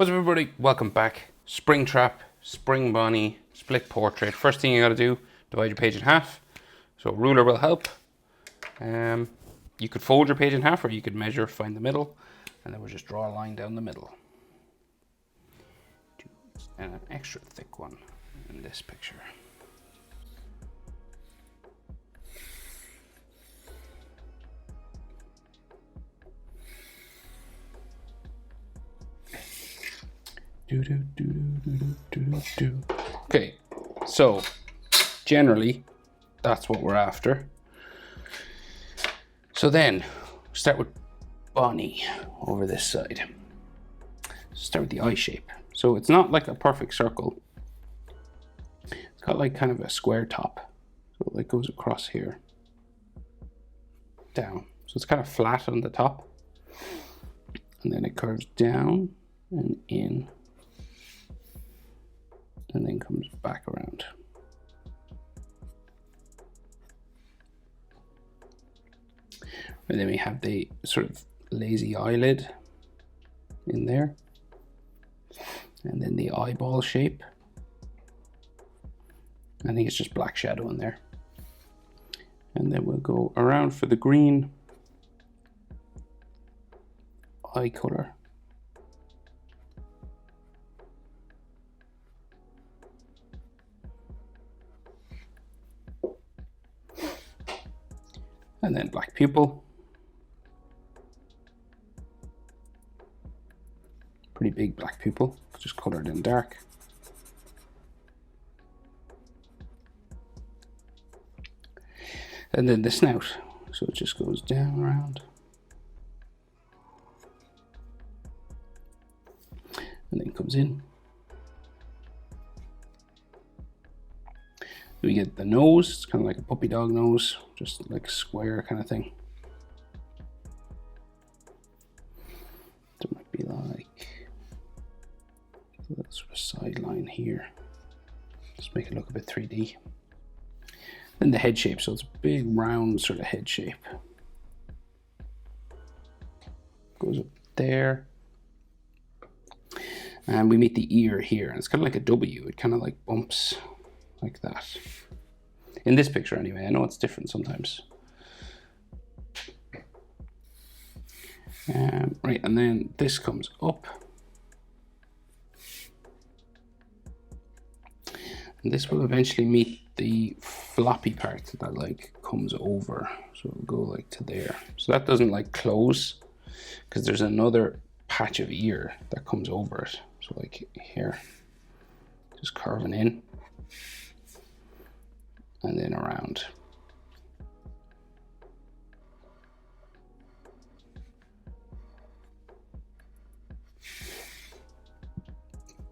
What's up everybody, welcome back. Springtrap, Springbonnie, split portrait. First thing you gotta do, divide your page in half. So a ruler will help. You could fold your page in half or you could measure, find the middle, and then we'll just draw a line down the middle. And an extra thick one in this picture. Okay, so generally that's what we're after. So then start with Bonnie over this side. Start with the eye shape. So it's not like a perfect circle. It's got like kind of a square top. So it like goes across here, down. So it's kind of flat on the top, and then it curves down and in, and then comes back around. And then we have the sort of lazy eyelid in there, and then the eyeball shape. I think it's just black shadow in there. And then we'll go around for the green eye color. And then black pupil. Pretty big black pupil, just colored in dark. And then the snout, so it just goes down around. And then comes in. We get the nose, it's kind of like a puppy dog nose, just like a square kind of thing. There might be like a little sort of sideline here. Just make it look a bit 3D. Then the head shape, so it's a big round sort of head shape. Goes up there. And we meet the ear here, and it's kind of like a W. It kind of like bumps like that. In this picture anyway, I know it's different sometimes. Right, and then this comes up. And this will eventually meet the floppy part that like comes over. So it'll go like to there. So that doesn't like close because there's another patch of ear that comes over it. So like here, just curving in and then around.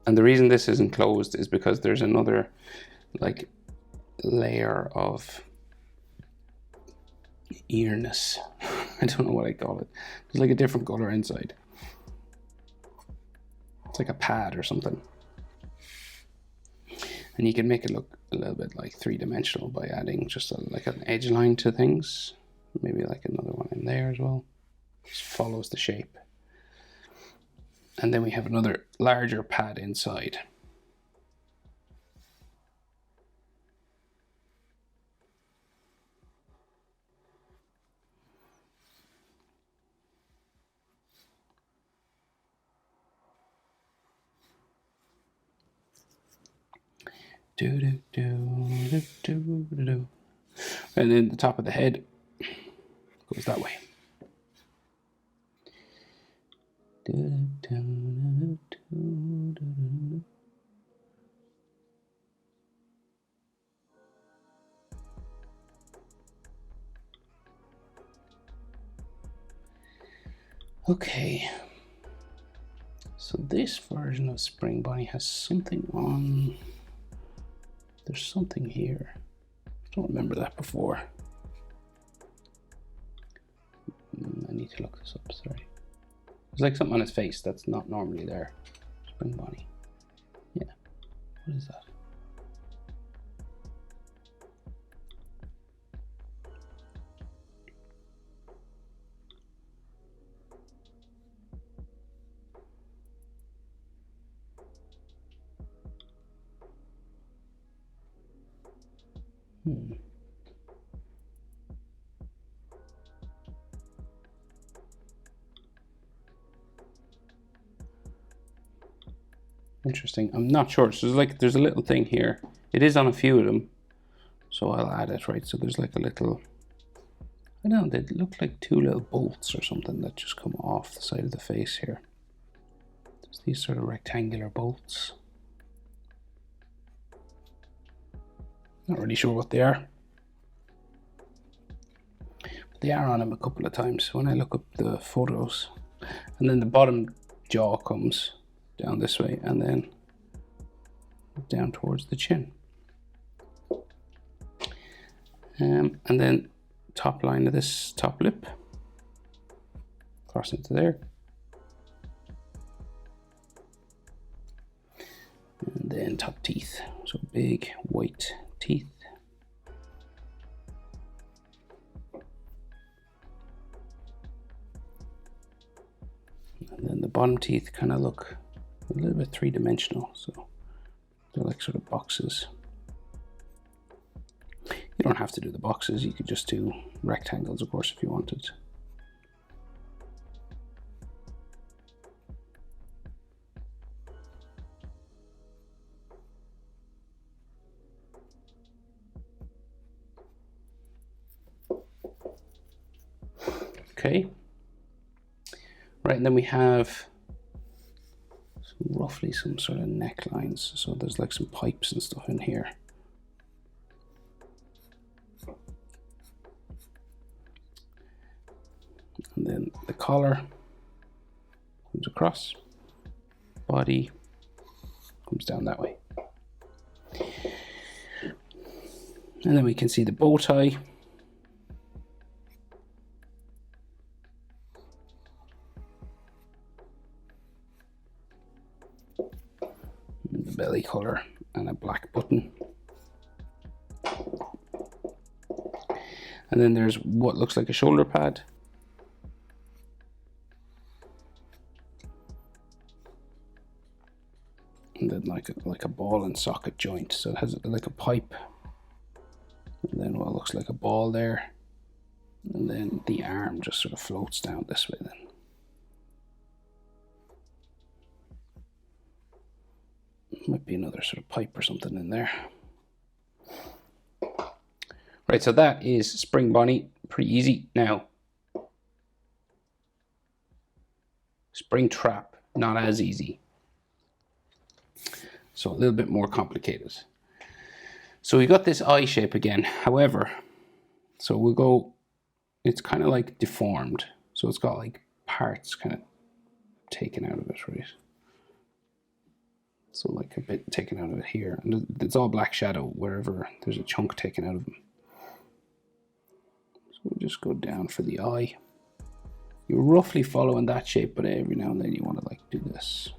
And the reason this isn't closed is because there's another like layer of earness. I don't know what I call it. It's like a different color inside. It's like a pad or something. And you can make it look a little bit like three-dimensional by adding just like an edge line to things. Maybe like another one in there as well. Just follows the shape. And then we have another larger pad inside. And then the top of the head goes that way. Okay, so this version of Springbonnie has something on. There's something here. I don't remember that before. I need to look this up, sorry. There's like something on his face that's not normally there. Springbonnie. Yeah. What is that? Interesting. I'm not sure. So there's a little thing here. It is on a few of them, so I'll add it, right? So there's like a little, I don't know, they look like two little bolts or something that just come off the side of the face here. There's these sort of rectangular bolts. Not really sure what they are. They are on him a couple of times when I look up the photos. And then the bottom jaw comes down this way and then down towards the chin. And then top line of this top lip, cross into there. And then top teeth, so big white teeth. And then the bottom teeth kind of look a little bit three-dimensional, so they're like sort of boxes. You don't have to do the boxes, you could just do rectangles, of course, if you wanted. Okay. Right, and then we have roughly some sort of necklines. So there's like some pipes and stuff in here. And then the collar comes across, body comes down that way. And then we can see the bow tie. The belly color and a black button. And then there's what looks like a shoulder pad. And then like a ball and socket joint. So it has like a pipe. And then what looks like a ball there. And then the arm just sort of floats down this way then. Might be another sort of pipe or something in there. Right, so that is Springbonnie. Pretty easy. Now, Springtrap, not as easy. So a little bit more complicated. So we got this eye shape again. However, so we'll go, it's kind of like deformed. So it's got like parts kind of taken out of it, right? So like a bit taken out of it here. And it's all black shadow wherever there's a chunk taken out of them. So we'll just go down for the eye. You're roughly following that shape, but every now and then you want to like do this.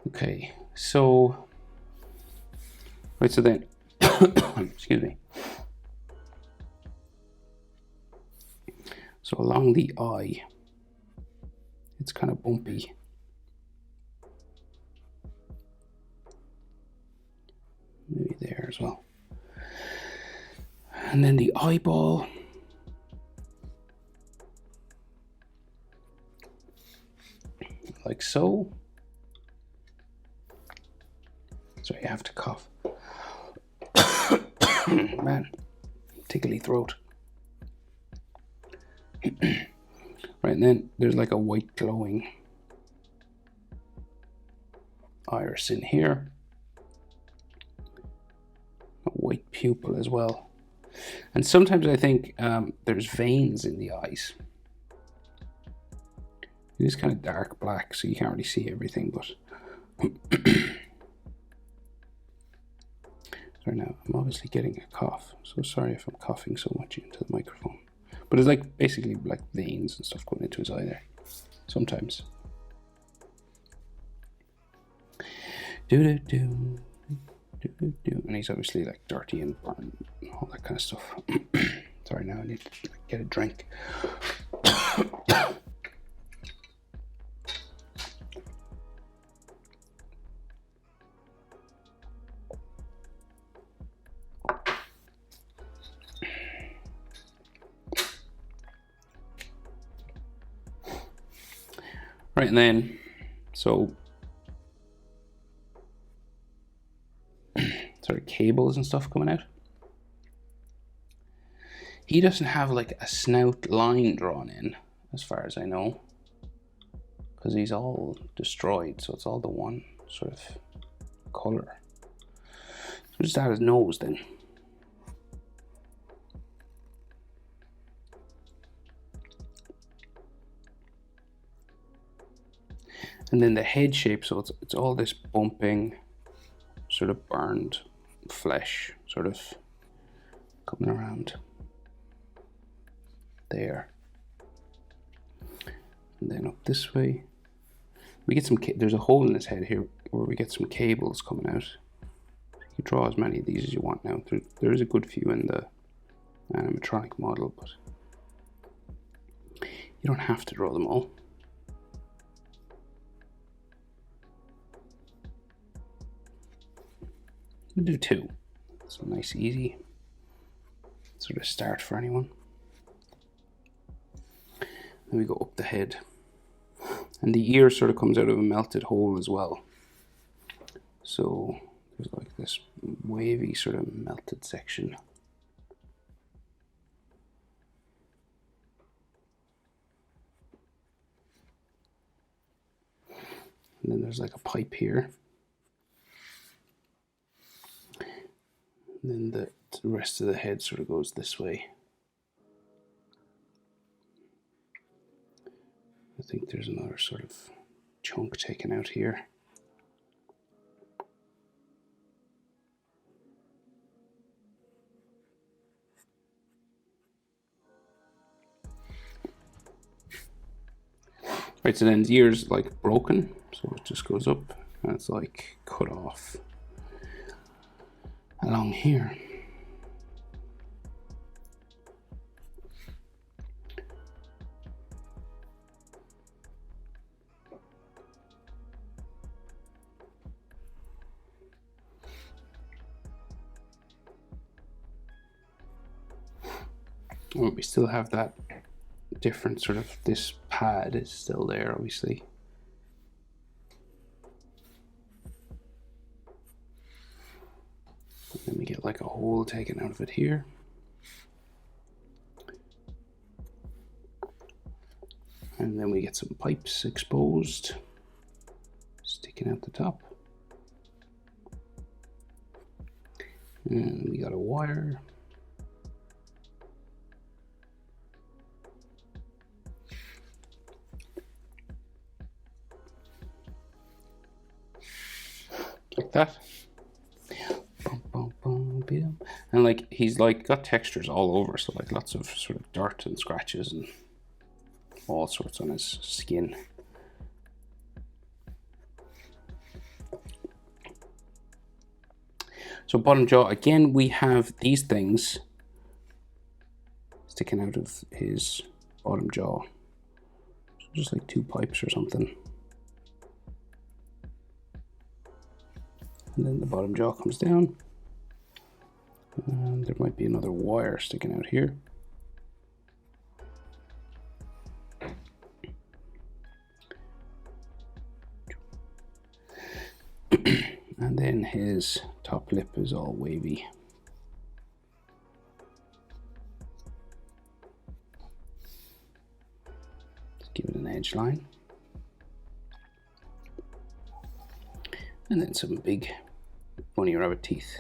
Okay, so, right, so then, excuse me. So along the eye, it's kind of bumpy. Maybe there as well. And then the eyeball. Like so. Sorry, I have to cough. Man, tickly throat. Right, and then there's like a white glowing iris in here. A white pupil as well. And sometimes I think there's veins in the eyes. It is kind of dark black, so you can't really see everything, but sorry now, I'm obviously getting a cough, so sorry if I'm coughing so much into the microphone. But it's like basically like veins and stuff going into his eye there, sometimes. Do do do. And he's obviously like dirty and burned and all that kind of stuff. Sorry, now I need to get a drink. Right, and then, so, sort of cables and stuff coming out. He doesn't have like a snout line drawn in, as far as I know, because he's all destroyed, so it's all the one sort of color. So just add his nose then. And then the head shape, so it's all this bumping, sort of burned flesh, sort of coming around there. And then up this way, we get some, there's a hole in his head here where we get some cables coming out. You draw as many of these as you want now. There is a good few in the animatronic model, but you don't have to draw them all. We'll do 2. It's a nice, easy sort of start for anyone. Then we go up the head. And the ear sort of comes out of a melted hole as well. So there's like this wavy sort of melted section. And then there's like a pipe here. And then the rest of the head sort of goes this way. I think there's another sort of chunk taken out here. Right, so then the ear's like broken, so it just goes up and it's like cut off along here. Well, we still have that different sort of, this pad is still there obviously. And then we get like a hole taken out of it here. And then we get some pipes exposed, sticking out the top. And we got a wire. Like that. And like he's like got textures all over, so like lots of sort of dirt and scratches and all sorts on his skin. So bottom jaw, again we have these things sticking out of his bottom jaw, so just like 2 pipes or something. And then the bottom jaw comes down. And there might be another wire sticking out here. And then his top lip is all wavy. Let's give it an edge line. And then some big bunny rabbit teeth.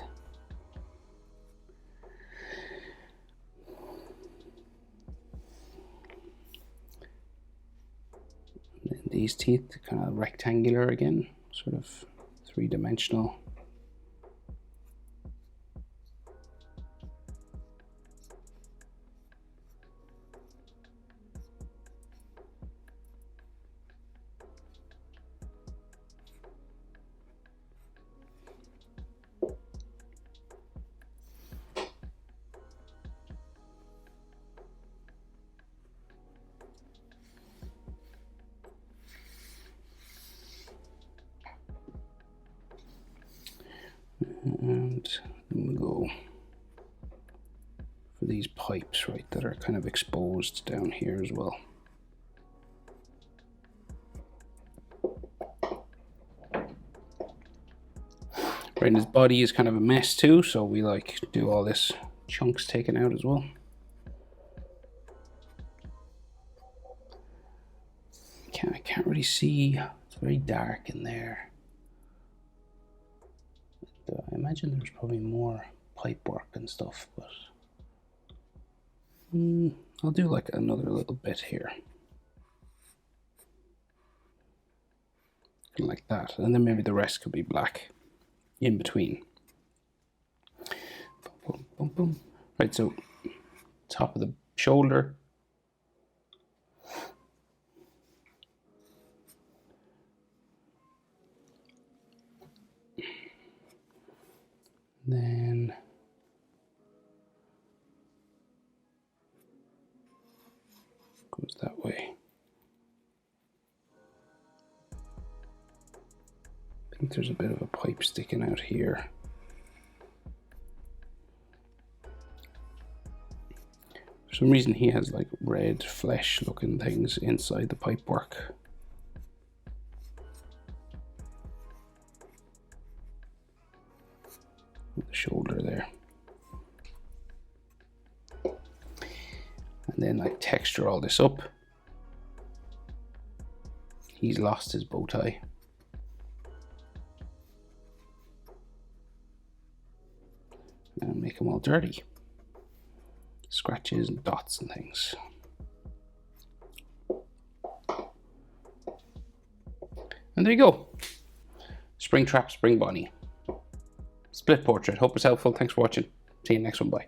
And then these teeth, kind of rectangular again, sort of 3-dimensional. And then we go for these pipes, right, that are kind of exposed down here as well. Right, and his body is kind of a mess too, so we like do all this chunks taken out as well. I can't really see, it's very dark in there. I imagine there's probably more pipe work and stuff, but I'll do like another little bit here. Like that, and then maybe the rest could be black in between. Boom, boom, boom, boom. Right, so top of the shoulder. Then goes that way. I think there's a bit of a pipe sticking out here. For some reason he has like red flesh looking things inside the pipe work. The shoulder there. And then I texture all this up. He's lost his bow tie. And make them all dirty. Scratches and dots and things. And there you go. Springtrap, Springbonnie. Split portrait. Hope it's helpful. Thanks for watching. See you next one. Bye.